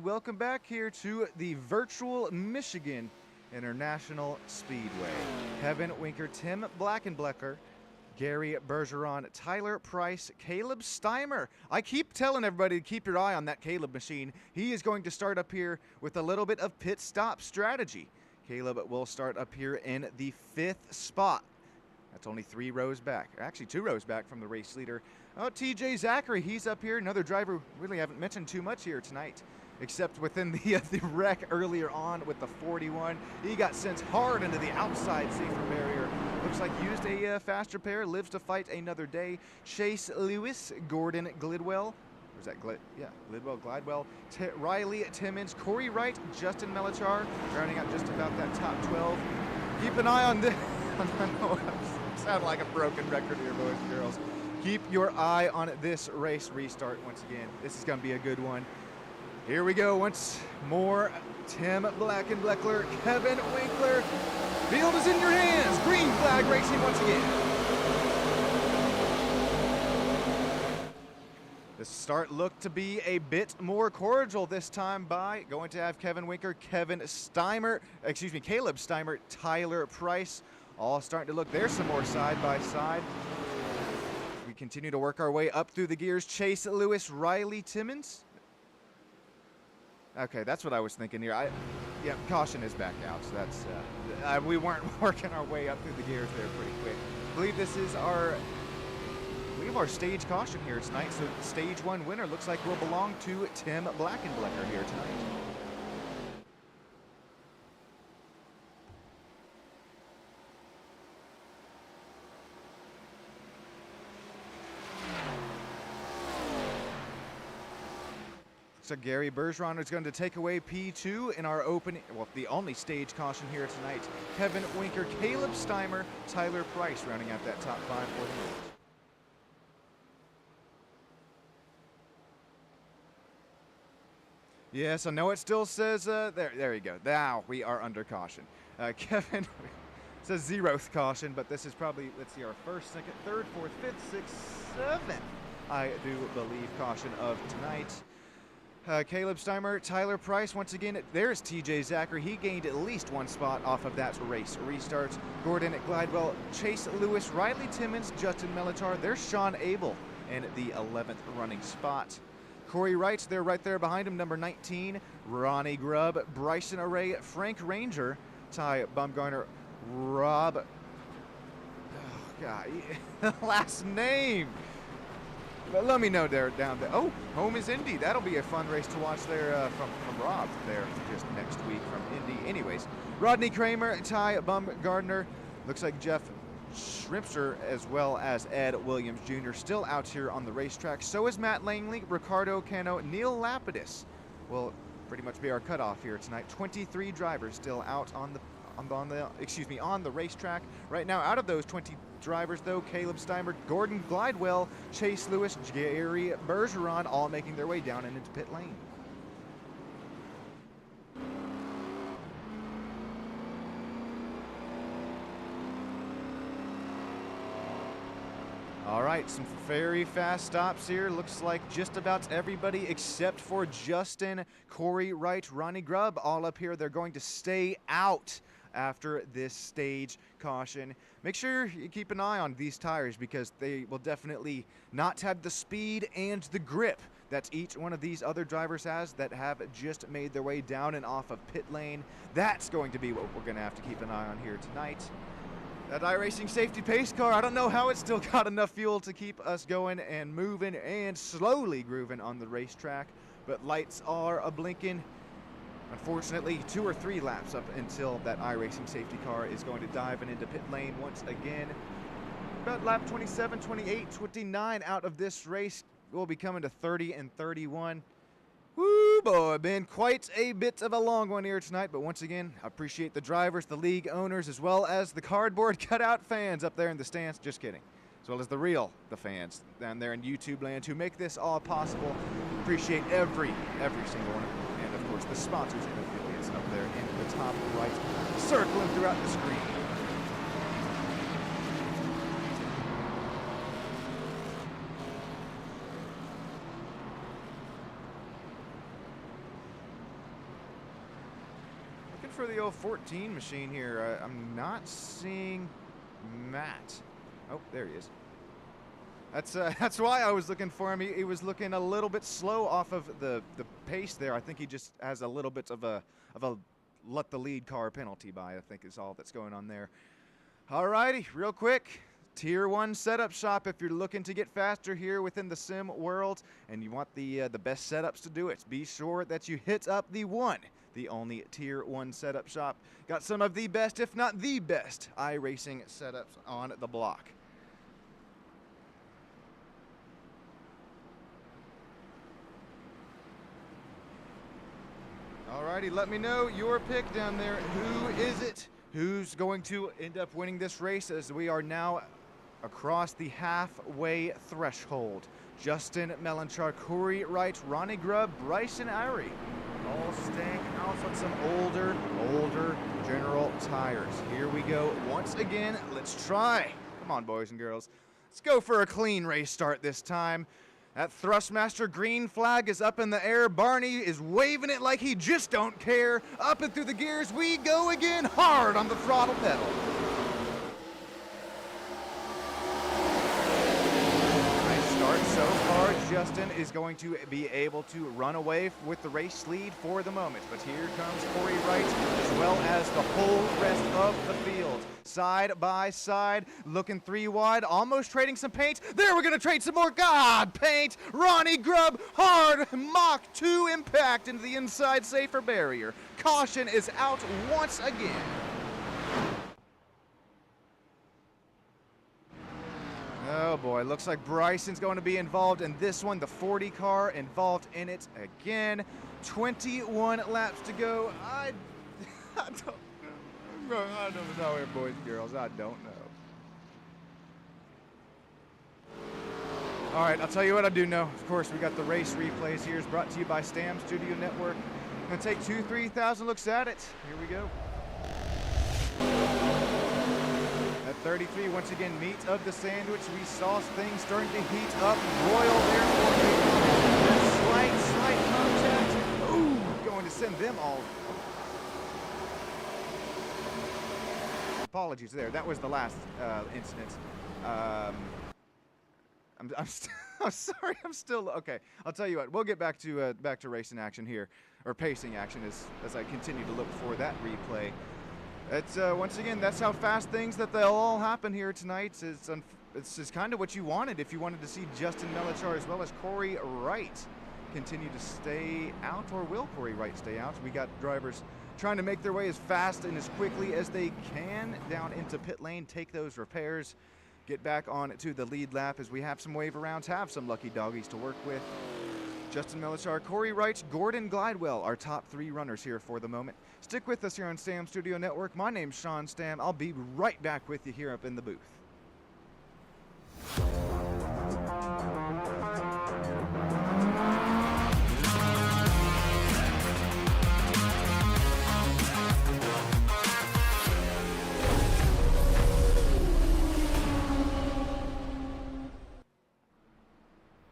Speaker 1: Welcome back here to the virtual Michigan International Speedway. Kevin Winker, Tim Blackenblecker, Gary Bergeron, Tyler Price, Caleb Steimer. I keep telling everybody to keep your eye on that Caleb machine. He is going to start up here with a little bit of pit stop strategy. Caleb will start up here in the 5th spot. That's only 3 rows back, actually 2 rows back from the race leader. Oh, TJ Zachary, he's up here. Another driver really haven't mentioned too much here tonight, except within the wreck earlier on with the 41. He got sent hard into the outside safer barrier. Looks like used a fast repair, lives to fight another day. Chase Lewis, Gordon Glidwell. Where's that? Glidwell. Riley Timmons, Corey Wright, Justin Melichar, rounding out just about that top 12. Keep an eye on this. I know I sound like a broken record here, boys and girls. Keep your eye on this race restart once again. This is going to be a good one. Here we go once more. Tim Blackenblecker, Kevin Winkler. Field is in your hands. Green flag racing once again. The start looked to be a bit more cordial this time by going to have Kevin Winker, Caleb Steimer, Tyler Price. All starting to look, there's some more side by side. We continue to work our way up through the gears. Chase Lewis, Riley Timmons. Okay, that's what I was thinking here. Yeah, caution is back out, so that's, we weren't working our way up through the gears there pretty quick. I believe this is our stage caution here tonight, so the stage 1 winner looks like will belong to Tim Blackenblecker here tonight. So Gary Bergeron is going to take away P2 in our opening, well, the only stage caution here tonight. Kevin Winker, Caleb Steimer, Tyler Price rounding out that top 5 for the moment. Yes, I know it still says, there you go. Now we are under caution. Kevin says 0th caution, but this is probably, let's see, our 1st, 2nd, 3rd, 4th, 5th, 6th, 7th, I do believe, caution of tonight. Caleb Steimer, Tyler Price, once again, there's TJ Zachary. He gained at least one spot off of that race. Restarts, Gordon Glidewell, Chase Lewis, Riley Timmons, Justin Melichar. There's Sean Abel in the 11th running spot. Corey Wright, they're right there behind him, number 19. Ronnie Grubb, Bryson Array, Frank Ranger, Ty Bumgarner, Rob, oh God, last name. But let me know there down there. Oh, home is Indy. That'll be a fun race to watch there from Rob there just next week from Indy. Anyways, Rodney Kramer, Ty Bumgardner, looks like Jeff Schrimpster as well as Ed Williams Jr. still out here on the racetrack. So is Matt Langley, Ricardo Cano, Neil Lapidus will pretty much be our cutoff here tonight. 23 drivers still out on the racetrack right now. Out of those 20 drivers, though, Caleb Steimer, Gordon Glidewell, Chase Lewis, Gary Bergeron, all making their way down and into pit lane. All right, some very fast stops here. Looks like just about everybody except for Justin, Corey Wright, Ronnie Grubb, all up here. They're going to stay out after this stage caution. Make sure you keep an eye on these tires because they will definitely not have the speed and the grip that each one of these other drivers has that have just made their way down and off of pit lane. That's going to be what we're going to have to keep an eye on here tonight. That iRacing safety pace car, I don't know how it's still got enough fuel to keep us going and moving and slowly grooving on the racetrack, but lights are a-blinking. Unfortunately, 2 or 3 laps up until that iRacing safety car is going to dive into pit lane once again. About lap 27, 28, 29 out of this race. We'll be coming to 30 and 31. Woo, boy, been quite a bit of a long one here tonight, but once again, I appreciate the drivers, the league owners, as well as the cardboard cutout fans up there in the stands. Just kidding. As well as the fans down there in YouTube land who make this all possible. Appreciate every single one of them. And of course, the sponsors and affiliates up there in the top right, circling throughout the screen. For the old 14 machine here, I'm not seeing Matt. Oh, there he is. That's why I was looking for him. He was looking a little bit slow off of the pace there. I think he just has a little bit of a let the lead car penalty by, I think is all that's going on there. Alrighty, real quick. Tier 1 setup shop if you're looking to get faster here within the sim world and you want the best setups to do it. Be sure that you hit up the only Tier 1 setup shop. Got some of the best, if not the best, iRacing setups on the block. Alrighty, let me know your pick down there. Who is it? Who's going to end up winning this race as we are now across the halfway threshold? Justin Melanchar, Corey Wright, Ronnie Grubb, Bryson Irie, all staying out on some older General tires. Here we go once again. Let's try. Come on, boys and girls. Let's go for a clean race start this time. That Thrustmaster green flag is up in the air. Barney is waving it like he just don't care. Up and through the gears we go again, hard on the throttle pedal. So far, Justin is going to be able to run away with the race lead for the moment. But here comes Corey Wright, as well as the whole rest of the field. Side by side, looking 3 wide, almost trading some paint. There, we're going to trade some more. God, paint. Ronnie Grubb, hard Mach 2 impact into the inside safer barrier. Caution is out once again. Oh boy, looks like Bryson's going to be involved in this one. The 40 car involved in it again. 21 laps to go. I don't know here, boys and girls. I don't know. All right, I'll tell you what I do know. Of course, we got the race replays here. It's brought to you by Stam Studio Network. Gonna take 2,000-3,000 looks at it. Here we go. At 33, once again, meat of the sandwich. We saw things starting to heat up. Royal there for a slight contact. them all. Apologies there. That was the last incident. I'm sorry. I'm still okay. I'll tell you what. We'll get back to racing action here, or pacing action as I continue to look for that replay. It's once again, that's how fast things that they'll all happen here tonight. It's kind of what you wanted if you wanted to see Justin Melichar as well as Corey Wright continue to stay out, or will Corey Wright stay out? We got drivers trying to make their way as fast and as quickly as they can down into pit lane, take those repairs, get back on to the lead lap as we have some wave arounds, have some lucky doggies to work with. Justin Melichar, Corey Wright, Gordon Glidewell, our top 3 runners here for the moment. Stick with us here on Stam Studio Network. My name's Sean Stam. I'll be right back with you here up in the booth.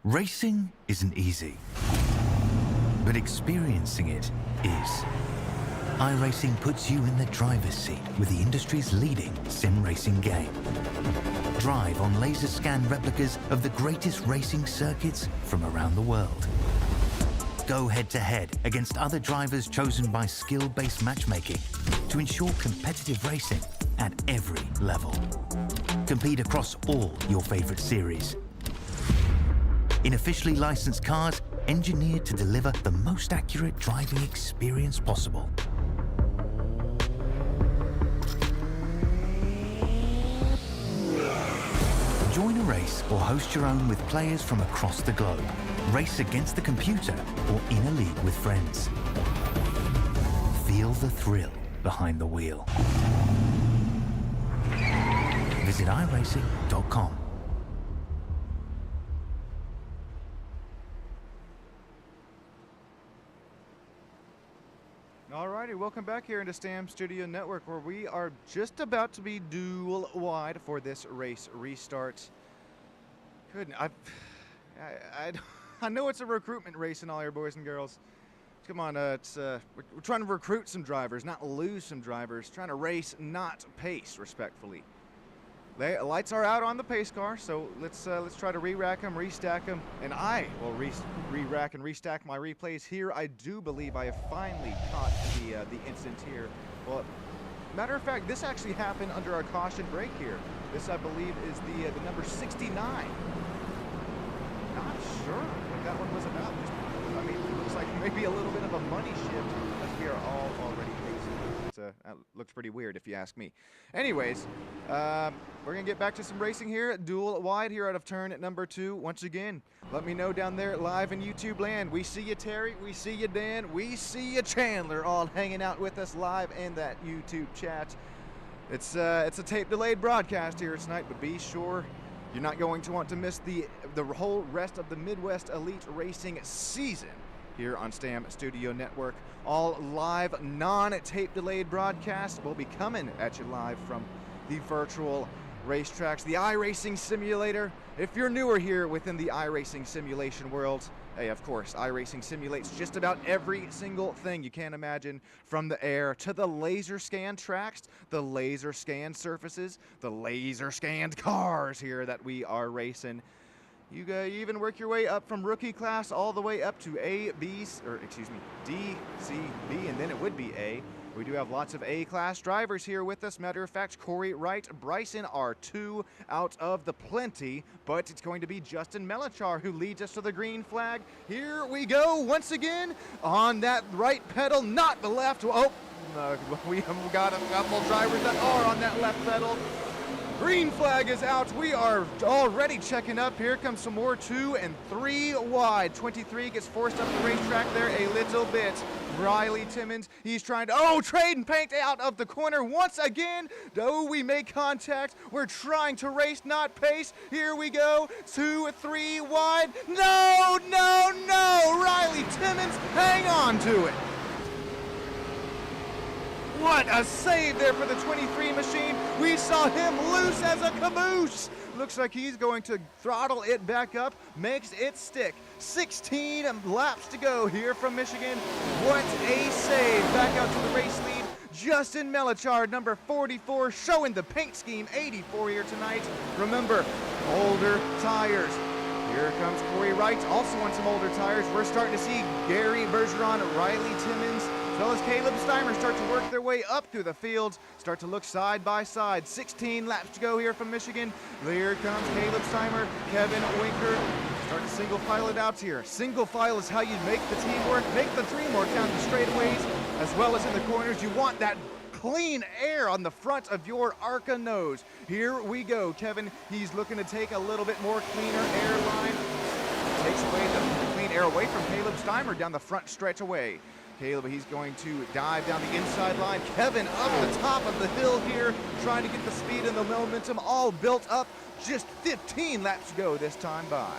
Speaker 2: Racing isn't easy, but experiencing it is. iRacing puts you in the driver's seat with the industry's leading sim racing game. Drive on laser scan replicas of the greatest racing circuits from around the world. Go head-to-head against other drivers chosen by skill-based matchmaking to ensure competitive racing at every level. Compete across all your favorite series. In officially licensed cars, engineered to deliver the most accurate driving experience possible. Join a race or host your own with players from across the globe. Race against the computer or in a league with friends. Feel the thrill behind the wheel. Visit iRacing.com.
Speaker 1: Alrighty, welcome back here into Stam Studio Network, where we are just about to be dual wide for this race restart. I know it's a recruitment race and all your boys and girls. Come on, we're trying to recruit some drivers, not lose some drivers. Trying to race, not pace, respectfully. Lights are out on the pace car, so let's try to re-rack them, restack them, and I will re-rack and restack my replays here. I do believe I have finally caught the incident here. Well, matter of fact, this actually happened under our caution break here. This, I believe, is the number 69. Not sure what that one was about. I mean, it looks like maybe a little bit of a money shift as we are all already racing. That looks pretty weird if you ask me. Anyways, we're going to get back to some racing here. Dual wide here out of turn at number 2. Once again, let me know down there live in YouTube land. We see you, Terry. We see you, Dan. We see you, Chandler, all hanging out with us live in that YouTube chat. It's a tape-delayed broadcast here tonight, but be sure you're not going to want to miss the whole rest of the Midwest Elite Racing season here on Stam Studio Network. All live, non-tape delayed broadcasts will be coming at you live from the virtual racetracks, the iRacing simulator. If you're newer here within the iRacing simulation world, hey, of course, iRacing simulates just about every single thing you can imagine, from the air to the laser scan tracks, the laser scan surfaces, the laser scanned cars here that we are racing. You even work your way up from rookie class all the way up to A, B, or excuse me, D, C, B, and then it would be A. We do have lots of A-class drivers here with us. Matter of fact, Corey Wright, Bryson are 2 out of the plenty, but it's going to be Justin Melichar who leads us to the green flag. Here we go once again on that right pedal, not the left. Oh, we have got a couple drivers that are on that left pedal. Green flag is out. We are already checking up. Here comes some more 2 and 3 wide. 23 gets forced up the racetrack there a little bit. Riley Timmons, he's trying to, trade and paint out of the corner once again. We make contact. We're trying to race, not pace. Here we go. 2, 3 wide. No, no, no. Riley Timmons, hang on to it. What What a save there for the 23 machine. We saw him loose as a caboose. Looks like he's going to throttle it back up, makes it stick. 16 laps to go here from Michigan. What a save. Back out to the race lead. Justin Melachard, number 44, showing the paint scheme, 84 here tonight. Remember, older tires. Here comes Corey Wright, also on some older tires. We're starting to see Gary Bergeron, Riley Timmons, as well as Caleb Steimer start to work their way up through the fields, start to look side by side. 16 laps to go here from Michigan. Here comes Caleb Steimer, Kevin Winker. Start to single file it out here. Single file is how you make the team work, make the three more count the straightaways, as well as in the corners. You want that clean air on the front of your ARCA nose. Here we go. Kevin, he's looking to take a little bit more cleaner air line. Takes away the clean air away from Caleb Steimer down the front stretch away. Caleb, he's going to dive down the inside line. Kevin up the top of the hill here, trying to get the speed and the momentum all built up. Just 15 laps to go this time by.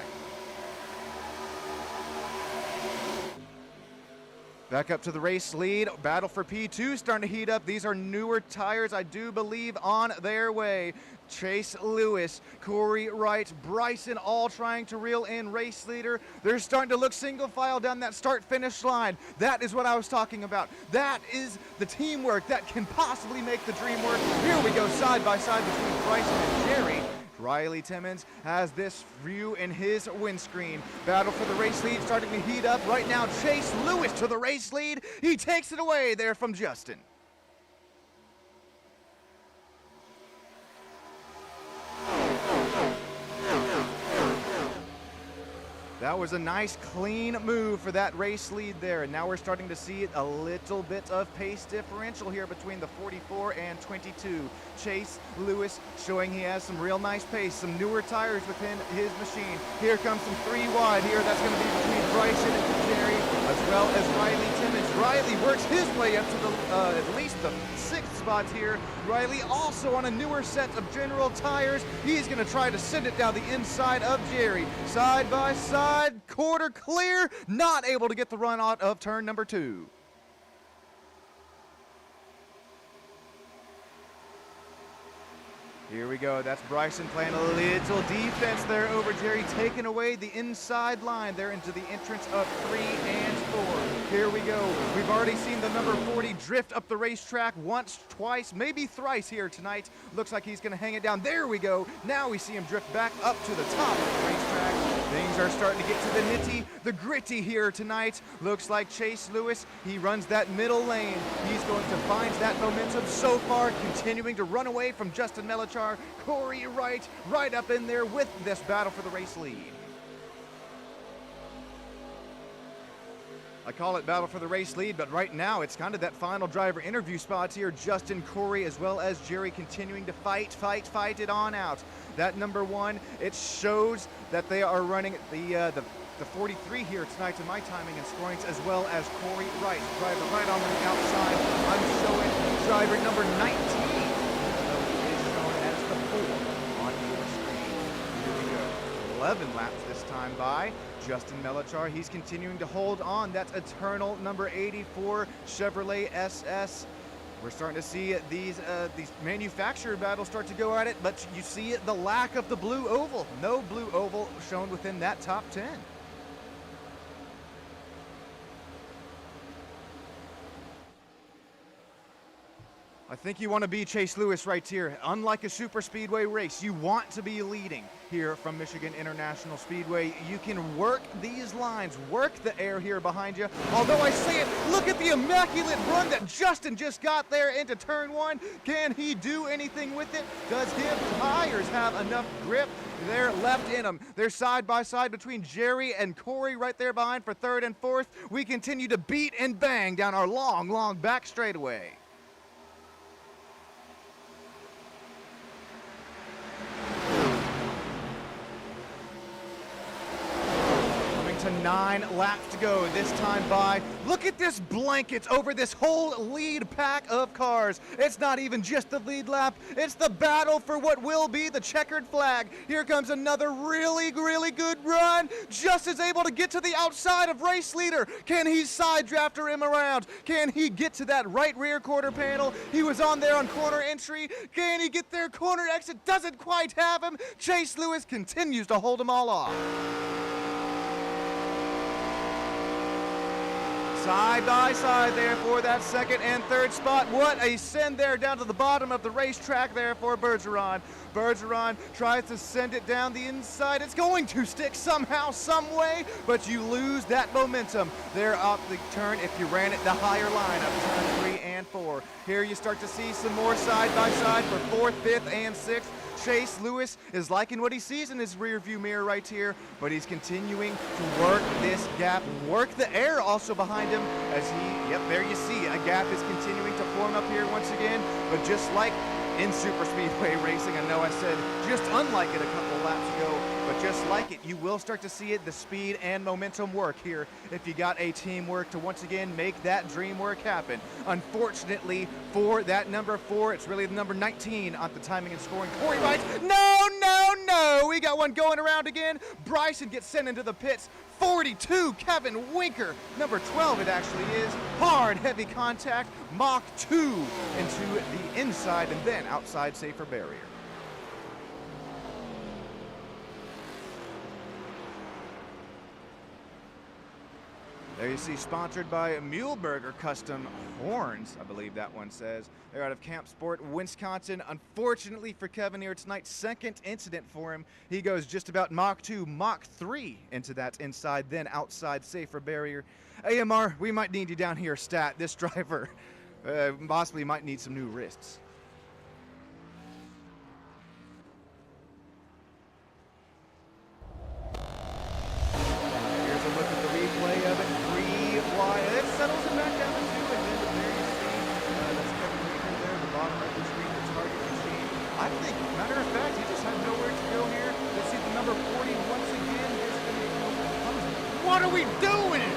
Speaker 1: Back up to the race lead. Battle for P2 starting to heat up. These are newer tires, I do believe, on their way. Chase Lewis, Corey Wright, Bryson all trying to reel in race leader. They're starting to look single file down that start-finish line. That is what I was talking about. That is the teamwork that can possibly make the dream work. Here we go, side by side between Bryson and Jerry. Riley Timmons has this view in his windscreen. Battle for the race lead starting to heat up. Right now, Chase Lewis to the race lead. He takes it away there from Justin. That was a nice, clean move for that race lead there. And now we're starting to see a little bit of pace differential here between the 44 and 22. Chase Lewis showing he has some real nice pace, some newer tires within his machine. Here comes some three wide here. That's going to be between Bryson and Jerry, as well as Riley Timmons. Riley works his way up to the at least the sixth spot here. Riley also on a newer set of General tires. He's going to try to send it down the inside of Jerry. Side by side, quarter clear, not able to get the run out of turn number 2. Here we go. That's Bryson playing a little defense there over Jerry, taking away the inside line there into the entrance of 3 and 4. Here we go. We've already seen the number 40 drift up the racetrack once, twice, maybe thrice here tonight. Looks like he's going to hang it down. There we go. Now we see him drift back up to the top of the racetrack. Things are starting to get to the nitty, the gritty here tonight. Looks like Chase Lewis, he runs that middle lane. He's going to find that momentum so far, continuing to run away from Justin Melachard. Corey Wright right up in there with this battle for the race lead. I call it battle for the race lead, but right now it's kind of that final driver interview spots here. Justin, Corey, as well as Jerry continuing to fight it on out. That number 1, it shows that they are running the 43 here tonight in my timing and scoring, as well as Corey Wright, driver right on the outside. I'm showing driver number 19. On your screen. Here we go. 11 laps this time by. Justin Melachar, he's continuing to hold on. That's eternal number 84 Chevrolet SS. We're starting to see these manufacturer battles start to go at it, but you see the lack of the blue oval. No blue oval shown within that top 10. I think you want to be Chase Lewis right here. Unlike a super speedway race, you want to be leading here from Michigan International Speedway. You can work these lines, work the air here behind you. Although I say it, look at the immaculate run that Justin just got there into turn 1. Can he do anything with it? Does his tires have enough grip there left in them? They're side by side between Jerry and Corey right there behind for 3rd and 4th. We continue to beat and bang down our long, long back straightaway. To 9 laps to go this time by. Look at this blanket over this whole lead pack of cars. It's not even just the lead lap, it's the battle for what will be the checkered flag. Here comes another really good run. Just is able to get to the outside of race leader. Can he side drafter him around? Can he get to that right rear quarter panel? He was on there on corner entry. Can he get there? Corner exit doesn't quite have him. Chase Lewis continues to hold them all off. Side by side there for that second and third spot. What a send there down to the bottom of the racetrack there for Bergeron. Bergeron tries to send it down the inside. It's going to stick somehow, some way, but you lose that momentum there off the turn if you ran it the higher line of turn 3 and 4. Here you start to see some more side by side for 4th, 5th, and 6th. Chase Lewis is liking what he sees in his rear view mirror right here, but he's continuing to work this gap, work the air also behind him as there you see, a gap is continuing to form up here once again, but just like in super speedway racing, I know I said just unlike it a couple laps ago, but just like it, you will start to see it, the speed and momentum work here if you got a teamwork to once again make that dream work happen. Unfortunately for that number 4, it's really the number 19 on the timing and scoring. Corey Rice, no, we got one going around again. Bryson gets sent into the pits. 42, Kevin Winker. Number 12 it actually is. Hard, heavy contact. Mach 2 into the inside and then outside safer barrier. There you see, sponsored by Muhleberger Custom Horns, I believe that one says. They're out of Camp Sport, Wisconsin. Unfortunately for Kevin here tonight, second incident for him. He goes just about Mach 2, Mach 3 into that inside, then outside safer barrier. AMR, we might need you down here, stat. This driver possibly might need some new wrists. Here's a look at the replay of it. It settles him back down to 2, and then there you see, that's Kevin Winker there, the bottom right of the screen, the target machine. I think, matter of fact, he just had nowhere to go here. Let's see the number 40 once again. Here's going to be what are we doing?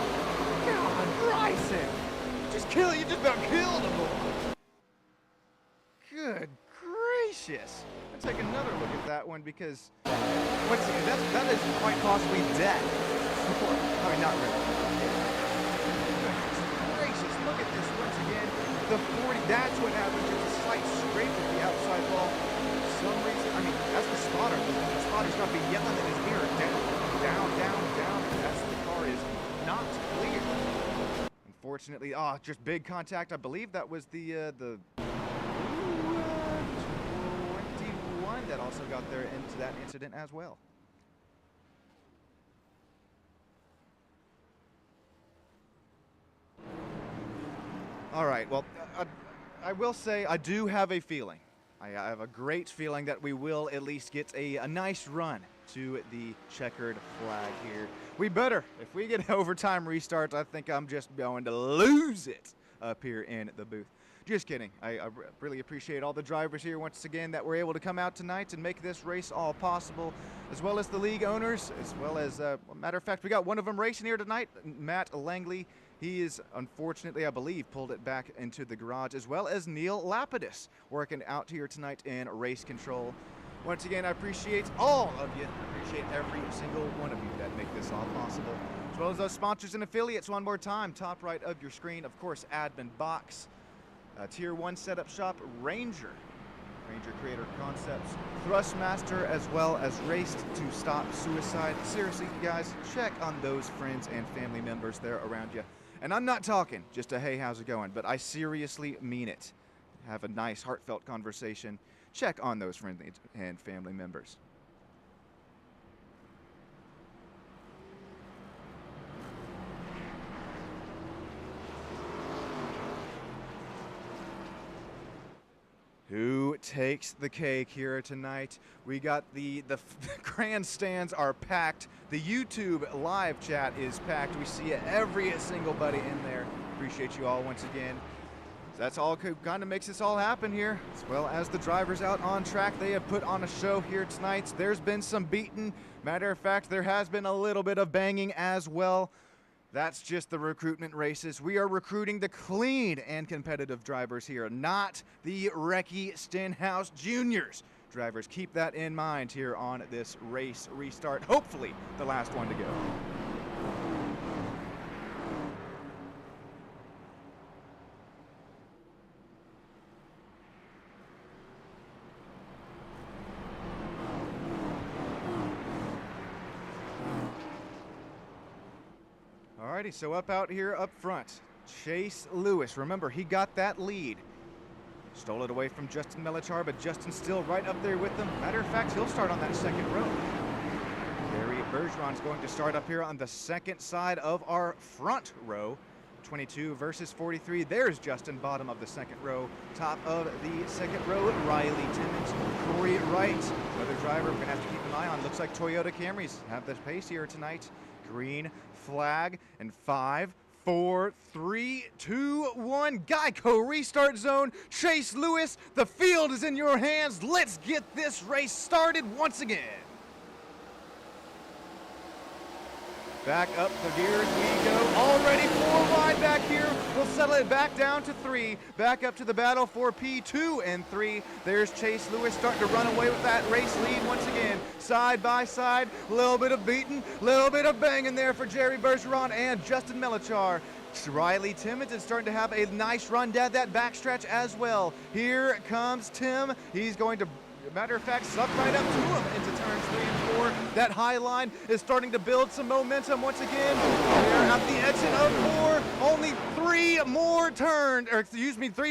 Speaker 1: God, Bryson! You just about killed him. Good gracious. Let's take another look at that one because, once again, that is quite possibly death. I mean, not really. Look at this once again. The 40, that's what happens. Just a slight scrape with the outside ball. For some reason, I mean, that's the spotter. The spotter's got to be yelling at his mirror. Down. That's the car is not clear. Unfortunately, just big contact. I believe that was the 21 that also got there into that incident as well. All right, well, I will say I do have a feeling. I have a great feeling that we will at least get a nice run to the checkered flag here. We better. If we get an overtime restart, I think I'm just going to lose it up here in the booth. Just kidding. I really appreciate all the drivers here once again that were able to come out tonight and make this race all possible, as well as the league owners, as well as, matter of fact, we got one of them racing here tonight, Matt Langley. He is, unfortunately, I believe, pulled it back into the garage, as well as Neil Lapidus working out here tonight in race control. Once again, I appreciate all of you. I appreciate every single one of you that make this all possible, as well as those sponsors and affiliates. One more time, top right of your screen, of course, Admin Box, Tier 1 Setup Shop, Ranger Creator Concepts, Thrustmaster, as well as Raced to Stop Suicide. Seriously, guys, check on those friends and family members there around you. And I'm not talking just a hey, how's it going, but I seriously mean it. Have a nice, heartfelt conversation. Check on those friends and family members. Who takes the cake here tonight? We got the grandstands are packed. The YouTube live chat is packed. We see every single buddy in there. Appreciate you all once again. That's all kind of makes this all happen here, as well as the drivers out on track. They have put on a show here tonight. There's been some beating. Matter of fact, there has been a little bit of banging as well. That's just the recruitment races. We are recruiting the clean and competitive drivers here, not the Recce Stenhouse Juniors. Drivers, keep that in mind here on this race restart. Hopefully, the last one to go. Alrighty, so out here up front, Chase Lewis. Remember, he got that lead. Stole it away from Justin Melichar, but Justin's still right up there with him. Matter of fact, he'll start on that second row. Gary Bergeron's going to start up here on the second side of our front row. 22 versus 43. There's Justin, bottom of the second row. Top of the second row, Riley Timmons. Corey Wright, another driver we're going to have to keep an eye on. Looks like Toyota Camrys have the pace here tonight. Green flag, and 5, 4, 3, 2, 1. Geico restart zone. Chase Lewis, the field is in your hands. Let's get this race started once again. Back up the gears we go. Already 4 wide back here. We'll settle it back down to 3. Back up to the battle for P2 and 3. There's Chase Lewis starting to run away with that race lead once again. Side by side, a little bit of beating, a little bit of banging there for Jerry Bergeron and Justin Melichar. Riley Timmons is starting to have a nice run down that backstretch as well. Here comes Tim. He's going to, matter of fact, suck right up to him into turns 3 and 4. That high line is starting to build some momentum once again. They're at the exit of 4. Only 3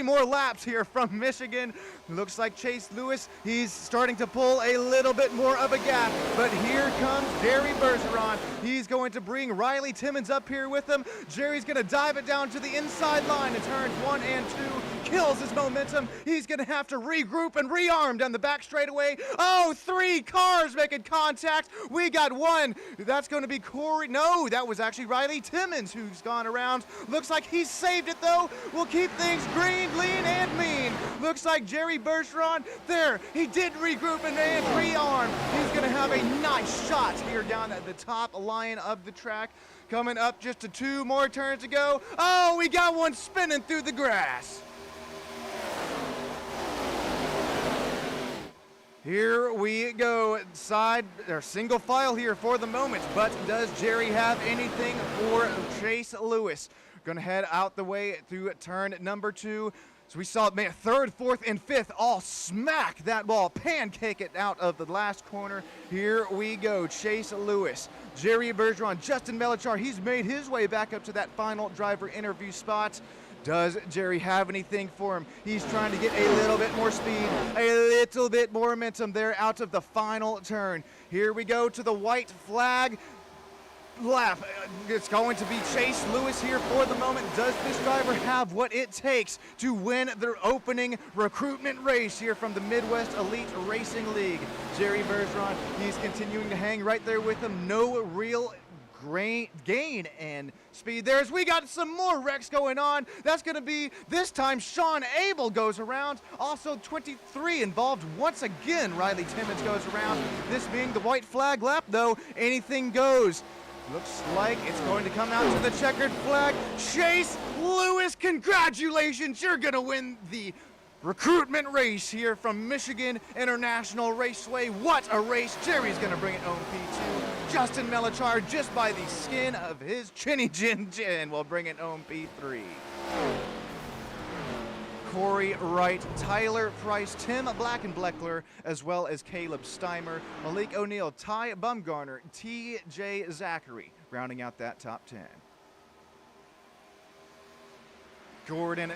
Speaker 1: more laps here from Michigan. Looks like Chase Lewis, he's starting to pull a little bit more of a gap. But here comes Jerry Bergeron. He's going to bring Riley Timmons up here with him. Jerry's going to dive it down to the inside line in turns 1 and 2. Kills his momentum. He's going to have to regroup and rearm down the back straightaway. Oh, 3 cars making contact. We got 1. That's going to be Corey. No, that was actually Riley Timmons who's gone around. Looks like he saved it, though. We'll keep things green, lean, and mean. Looks like Jerry Bergeron, there, he did regroup and rearm. He's going to have a nice shot here down at the top line of the track. Coming up just to 2 more turns to go. Oh, we got one spinning through the grass. Here we go, side or single file here for the moment, but does Jerry have anything for Chase Lewis? Gonna head out the way through turn number 2. So we saw, man, 3rd, 4th, and 5th all smack that ball, pancake it out of the last corner. Here we go, Chase Lewis, Jerry Bergeron, Justin Melichar, he's made his way back up to that final driver interview spot. Does Jerry have anything for him? He's trying to get a little bit more speed, a little bit more momentum there out of the final turn. Here we go to the white flag lap. It's going to be Chase Lewis here for the moment. Does this driver have what it takes to win their opening recruitment race here from the Midwest Elite Racing League? Jerry Bergeron, he's continuing to hang right there with him. No real gain and speed there as we got some more wrecks going on. That's going to be, this time Sean Abel goes around. Also 23 involved once again. Riley Timmons goes around. This being the white flag lap, though, anything goes. Looks like it's going to come out to the checkered flag. Chase Lewis, congratulations. You're going to win the recruitment race here from Michigan International Raceway. What a race. Jerry's going to bring it home P2. Justin Melichar, just by the skin of his chinny chin, will bring it home P3. Corey Wright, Tyler Price, Tim Blackenbleckler, as well as Caleb Steimer, Malik O'Neill, Ty Bumgarner, T.J. Zachary, rounding out that top 10. Jordan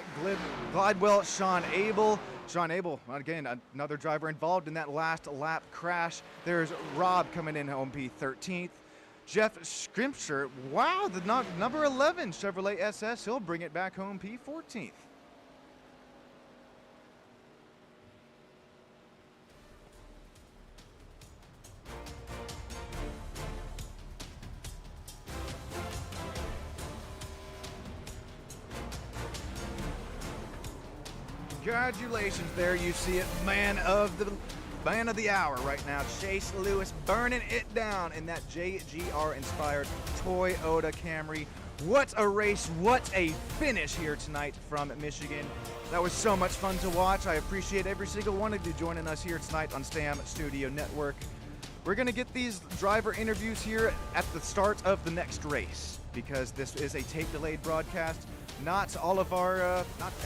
Speaker 1: Glidewell, Sean Abel. Sean Abel, again, another driver involved in that last lap crash. There's Rob coming in home P13th. Jeff Scrimpsher, wow, the number 11 Chevrolet SS, he'll bring it back home P14th. Congratulations, there you see it, man of the hour right now, Chase Lewis burning it down in that JGR-inspired Toyota Camry. What a race, what a finish here tonight from Michigan. That was so much fun to watch. I appreciate every single one of you joining us here tonight on STAM Studio Network. We're going to get these driver interviews here at the start of the next race because this is a tape-delayed broadcast. Not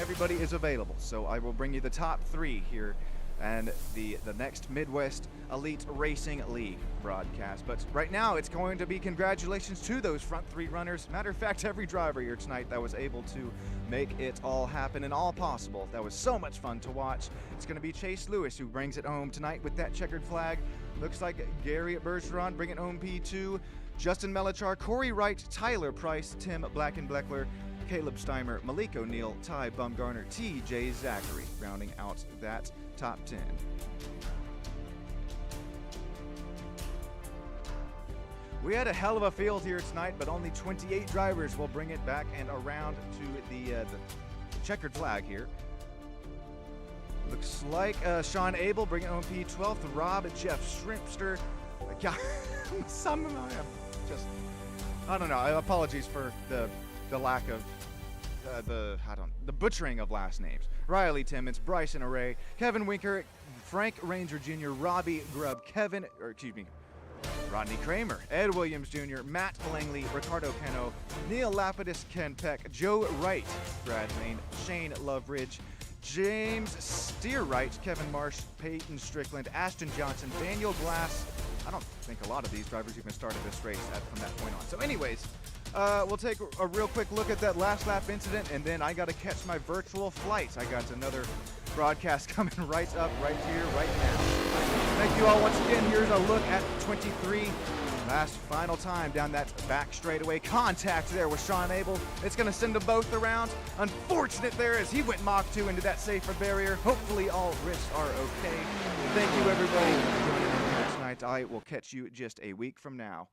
Speaker 1: everybody is available, so I will bring you the top 3 here and the next Midwest Elite Racing League broadcast. But right now, it's going to be congratulations to those front 3 runners. Matter of fact, every driver here tonight that was able to make it all happen and all possible. That was so much fun to watch. It's going to be Chase Lewis who brings it home tonight with that checkered flag. Looks like Gary Bergeron bringing home P2. Justin Melichar, Corey Wright, Tyler Price, Tim Blackler, Caleb Steimer, Malik O'Neill, Ty Bumgarner, T.J. Zachary, rounding out that top 10. We had a hell of a field here tonight, but only 28 drivers will bring it back and around to the checkered flag here. Looks like Sean Abel bringing home P12th, Rob Jeff Shrimpster. I don't know. Apologies for the lack of the butchering of last names. Riley Timmons, Bryson Array, Kevin Winker, Frank Ranger Jr., Robbie Grubb, Rodney Kramer, Ed Williams Jr., Matt Langley, Ricardo Cano, Neil Lapidus, Ken Peck, Joe Wright, Brad Lane, Shane Loveridge, James Steerwright, Kevin Marsh, Peyton Strickland, Ashton Johnson, Daniel Glass. I don't think a lot of these drivers even started this race from that point on. So anyways, we'll take a real quick look at that last lap incident, and then I got to catch my virtual flight. I got another broadcast coming right up, right here, right now. Thank you all once again. Here's a look at 23. Last final time down that back straightaway. Contact there with Sean Abel. It's going to send them both around. Unfortunate there as he went Mach 2 into that safer barrier. Hopefully all risks are okay. Thank you everybody for joining me here tonight. I will catch you just a week from now.